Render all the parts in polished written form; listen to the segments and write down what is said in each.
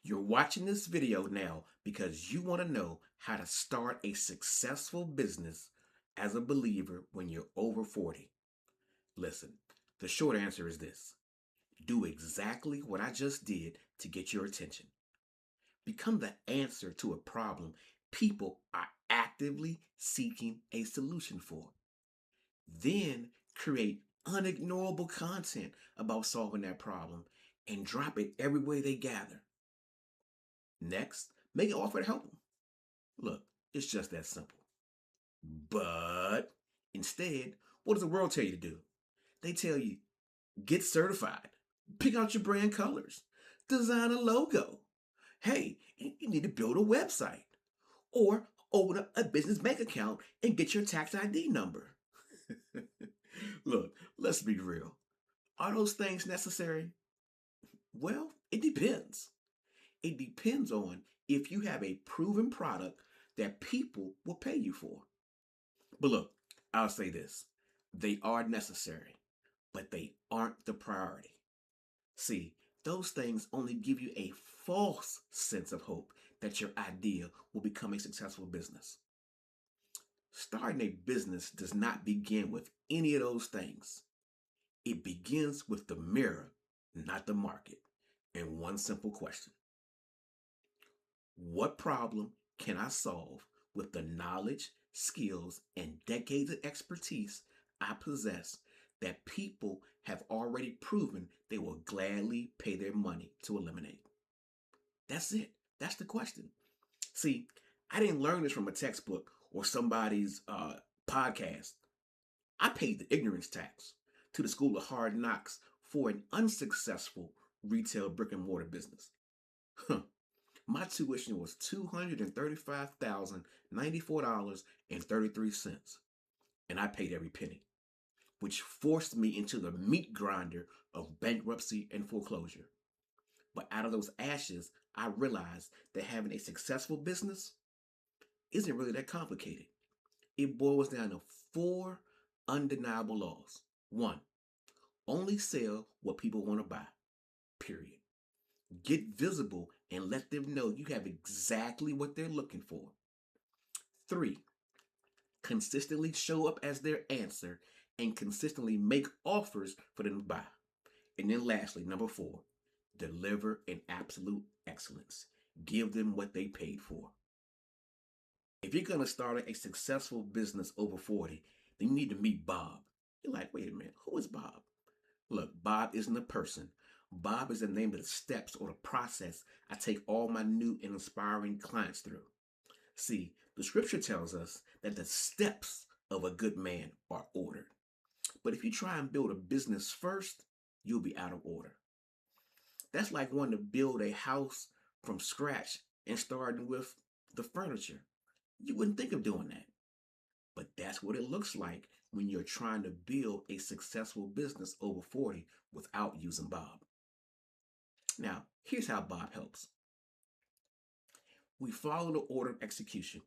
You're watching this video now because you want to know how to start a successful business as a believer when you're over 40. Listen, the short answer is this. Do exactly what I just did to get your attention. Become the answer to a problem people are actively seeking a solution for. Then create unignorable content about solving that problem and drop it everywhere they gather. Next, make an offer to help them. Look, it's just that simple. But instead, what does the world tell you to do? They tell you, get certified, pick out your brand colors, design a logo. Hey, you need to build a website or open up a business bank account and get your tax ID number. Look, let's be real. Are those things necessary? Well, it depends. It depends on if you have a proven product that people will pay you for. But look, I'll say this. They are necessary, but they aren't the priority. See, those things only give you a false sense of hope that your idea will become a successful business. Starting a business does not begin with any of those things. It begins with the mirror, not the market, and one simple question. What problem can I solve with the knowledge, skills, and decades of expertise I possess that people have already proven they will gladly pay their money to eliminate? That's it. That's the question. See, I didn't learn this from a textbook or somebody's podcast. I paid the ignorance tax to the School of Hard Knocks for an unsuccessful retail brick and mortar business. My tuition was $235,094.33, and I paid every penny, which forced me into the meat grinder of bankruptcy and foreclosure. But out of those ashes, I realized that having a successful business isn't really that complicated. It boils down to 4 undeniable laws. 1, only sell what people want to buy, period. Get visible and let them know you have exactly what they're looking for. 3, consistently show up as their answer and consistently make offers for them to buy. And then lastly, number 4, deliver in absolute excellence. Give them what they paid for. If you're going to start a successful business over 40, then you need to meet Bob. You're like, wait a minute, who is Bob? Look, Bob isn't a person. Bob is the name of the steps or the process I take all my new and inspiring clients through. See, the scripture tells us that the steps of a good man are ordered. But if you try and build a business first, you'll be out of order. That's like wanting to build a house from scratch and starting with the furniture. You wouldn't think of doing that. But that's what it looks like when you're trying to build a successful business over 40 without using Bob. Now, here's how Bob helps. We follow the order of execution.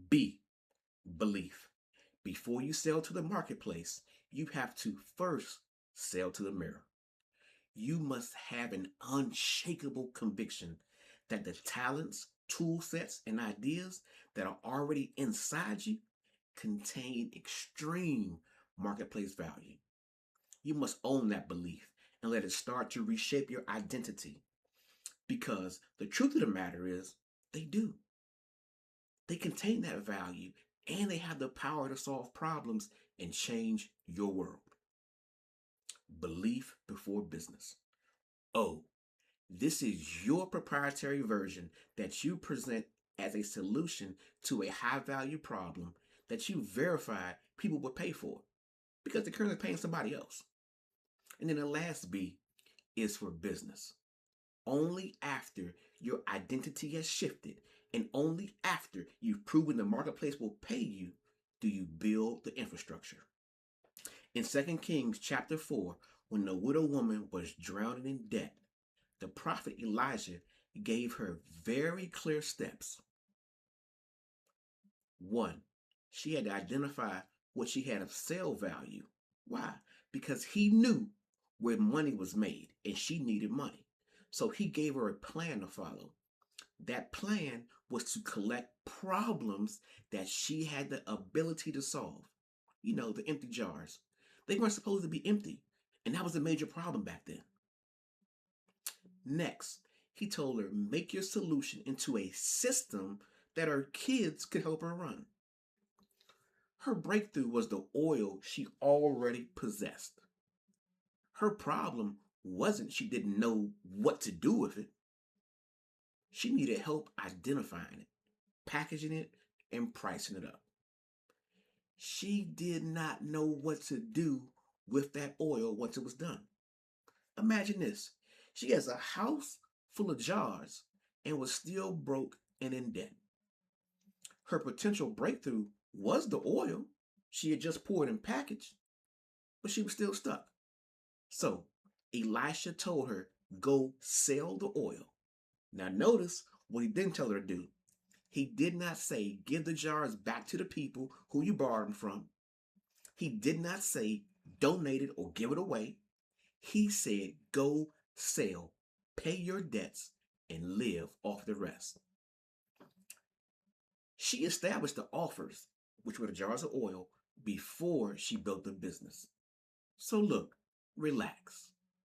B, belief. Before you sell to the marketplace, you have to first sell to the mirror. You must have an unshakable conviction that the talents, tool sets, and ideas that are already inside you contain extreme marketplace value. You must own that belief and let it start to reshape your identity. Because the truth of the matter is, they do. They contain that value and they have the power to solve problems and change your world. Belief before business. Oh, this is your proprietary version that you present as a solution to a high value problem that you verified people would pay for because they're currently paying somebody else. And then the last B is for business. Only after your identity has shifted and only after you've proven the marketplace will pay you do you build the infrastructure. In 2 Kings chapter 4, when the widow woman was drowning in debt, the prophet Elijah gave her very clear steps. 1, she had to identify what she had of sale value. Why? Because he knew where money was made and she needed money. So he gave her a plan to follow. That plan was to collect problems that she had the ability to solve. You know, the empty jars. They weren't supposed to be empty, and that was a major problem back then. Next, he told her, make your solution into a system that her kids could help her run. Her breakthrough was the oil she already possessed. Her problem wasn't she didn't know what to do with it. She needed help identifying it, packaging it, and pricing it up. She did not know what to do with that oil once it was done. Imagine this. She has a house full of jars and was still broke and in debt. Her potential breakthrough was the oil she had just poured and packaged, but she was still stuck. So Elisha told her, go sell the oil. Now notice what he didn't tell her to do. He did not say, give the jars back to the people who you borrowed them from. He did not say, donate it or give it away. He said, go sell, pay your debts, and live off the rest. She established the offers, which were the jars of oil, before she built the business. So look, relax,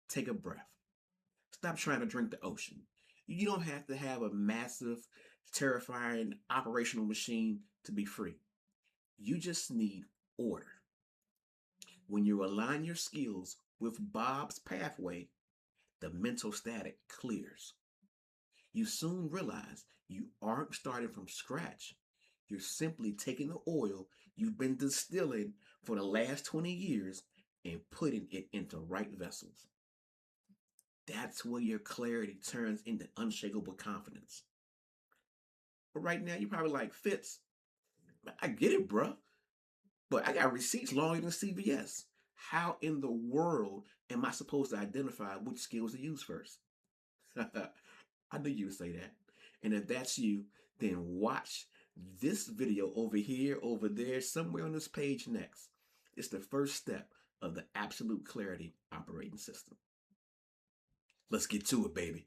take a breath. Stop trying to drink the ocean. You don't have to have a massive, terrifying operational machine to be free. You just need order. When you align your skills with Bob's pathway, the mental static clears. You soon realize you aren't starting from scratch. You're simply taking the oil you've been distilling for the last 20 years and putting it into right vessels. That's where your clarity turns into unshakable confidence. But right now, you're probably like, Fitz, I get it, bruh, but I got receipts longer than CVS. How in the world am I supposed to identify which skills to use first? I knew you would say that. And if that's you, then watch this video over here, over there, somewhere on this page next. It's the first step of the absolute clarity operating system. Let's get to it, baby.